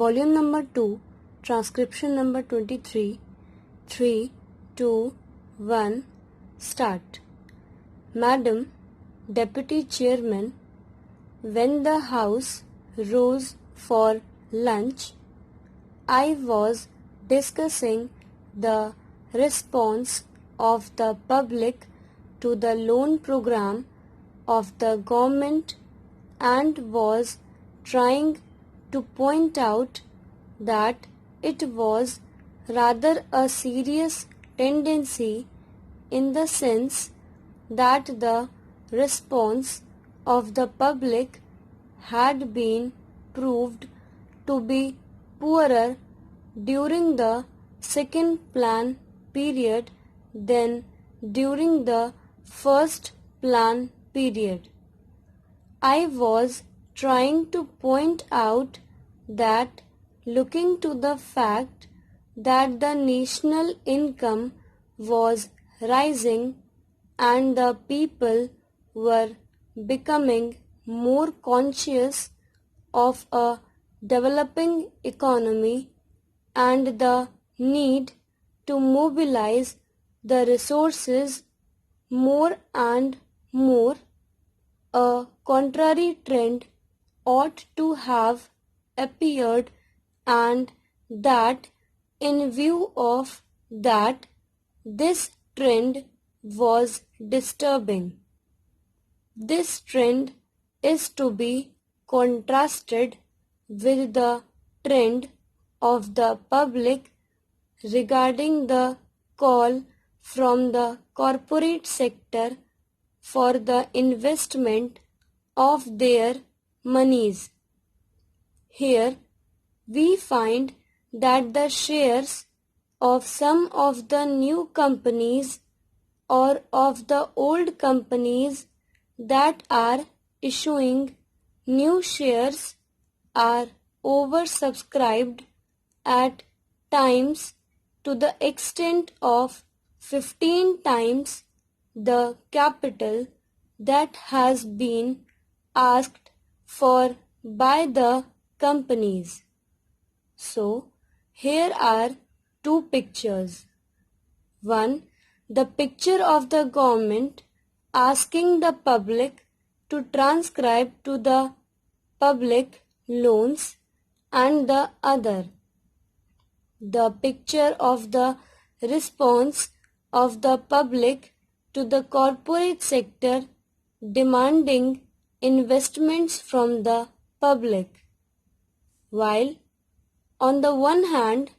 Volume number 2, transcription number 23, 3, 2, 1, start. Madam Deputy Chairman, when the House rose for lunch, I was discussing the response of the public to the loan program of the government and was trying to point out that it was rather a serious tendency in the sense that the response of the public had been proved to be poorer during the second plan period than during the first plan period. I was trying to point out that looking to the fact that the national income was rising and the people were becoming more conscious of a developing economy and the need to mobilize the resources more and more, a contrary trend ought to have appeared, and that in view of that, this trend was disturbing. This trend is to be contrasted with the trend of the public regarding the call from the corporate sector for the investment of their monies. Here we find that the shares of some of the new companies or of the old companies that are issuing new shares are oversubscribed at times to the extent of 15 times the capital that has been asked for by the companies. So, here are two pictures. One, the picture of the government asking the public to transcribe to the public loans, and the other, the picture of the response of the public to the corporate sector demanding investments from the public. While on the one hand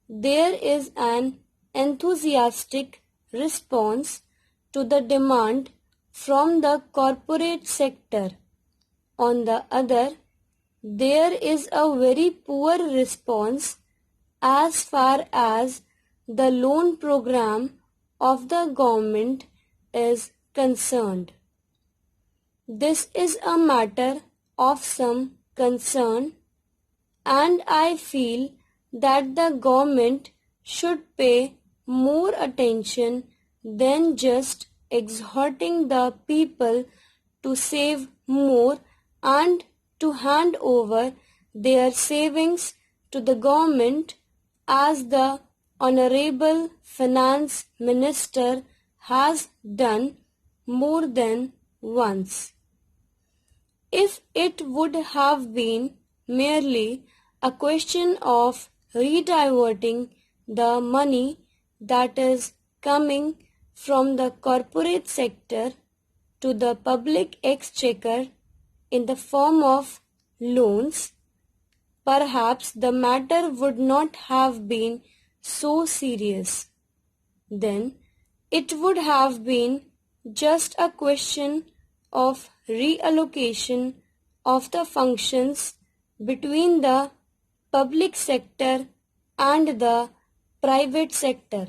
there is an enthusiastic response to the demand from the corporate sector, on the other there is a very poor response as far as the loan program of the government is concerned. This is a matter of some concern, and I feel that the government should pay more attention than just exhorting the people to save more and to hand over their savings to the government, as the Honorable Finance Minister has done more than once. If it would have been merely a question of rediverting the money that is coming from the corporate sector to the public exchequer in the form of loans, perhaps the matter would not have been so serious. Then it would have been just a question of reallocation of the functions between the public sector and the private sector.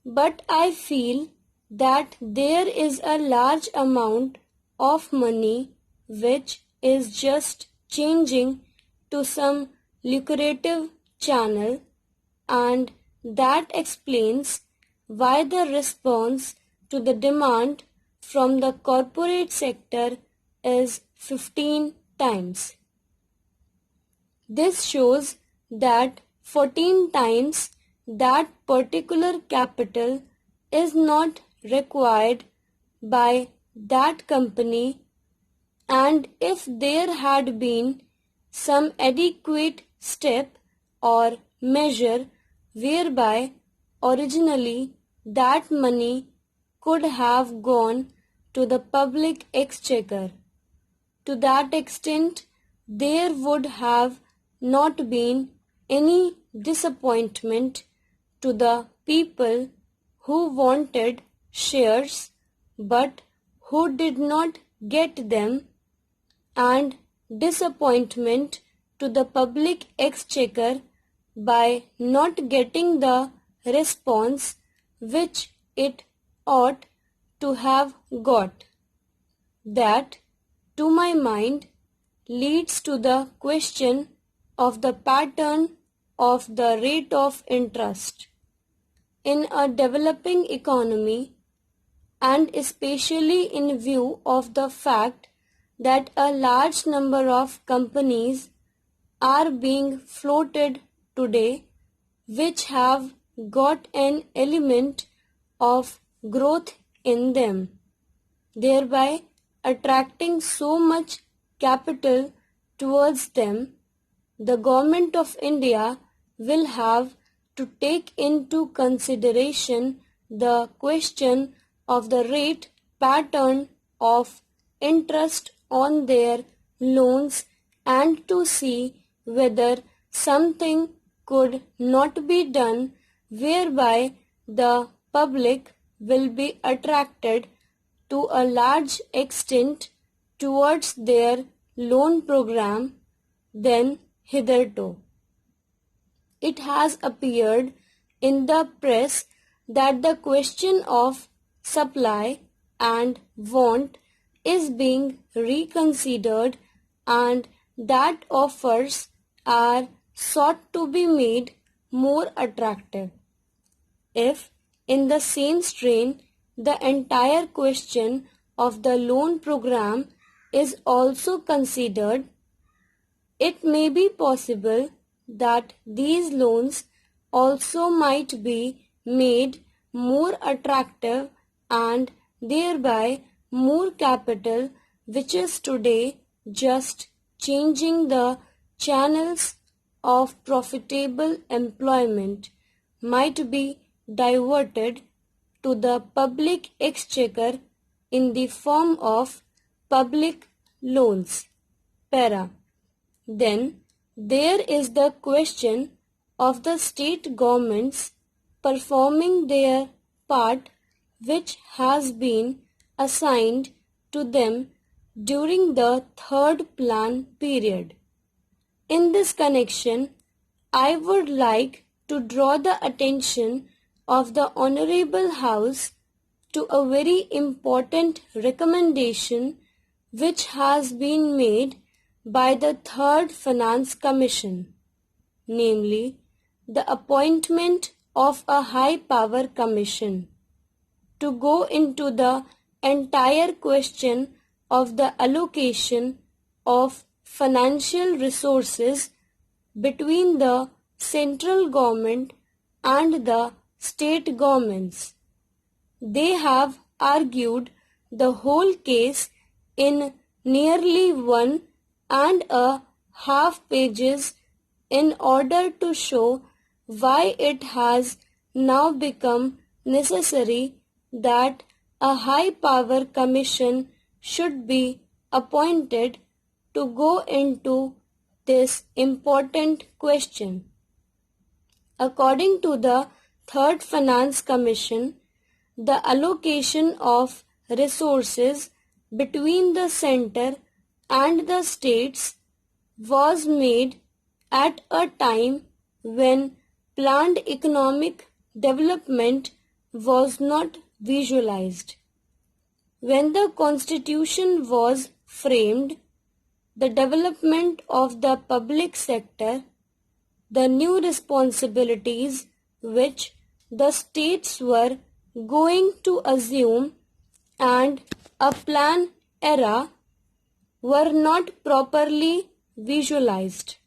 But I feel that there is a large amount of money which is just changing to some lucrative channel, and that explains why the response to the demand from the corporate sector is 15 times. This shows that 14 times that particular capital is not required by that company, and if there had been some adequate step or measure whereby originally that money could have gone to the public exchequer, to that extent there would have not been any disappointment to the people who wanted shares but who did not get them, and disappointment to the public exchequer by not getting the response which it ought to have got. That, to my mind, leads to the question of the pattern of the rate of interest. In a developing economy, and especially in view of the fact that a large number of companies are being floated today which have got an element of growth in them, thereby attracting so much capital towards them, the Government of India will have to take into consideration the question of the rate pattern of interest on their loans and to see whether something could not be done whereby the public will be attracted to a large extent towards their loan program than hitherto. It has appeared in the press that the question of supply and want is being reconsidered and that offers are sought to be made more attractive. If, in the same strain, the entire question of the loan program is also considered, it may be possible that these loans also might be made more attractive and thereby more capital which is today just changing the channels of profitable employment might be diverted to the public exchequer in the form of public loans. Para. Then there is the question of the state governments performing their part which has been assigned to them during the third plan period. In this connection, I would like to draw the attention of the Honorable House to a very important recommendation which has been made by the Third Finance Commission, namely the appointment of a high power commission to go into the entire question of the allocation of financial resources between the central government and the state governments. They have argued the whole case in nearly 1.5 pages in order to show why it has now become necessary that a high power commission should be appointed to go into this important question. According to the Third Finance Commission, the allocation of resources between the center and the states was made at a time when planned economic development was not visualized. When the Constitution was framed, the development of the public sector, the new responsibilities which the states were going to assume, and a plan era were not properly visualized.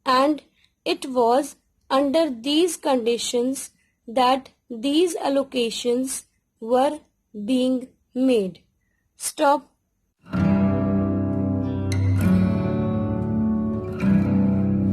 and it was under these conditions that these allocations were being made. Stop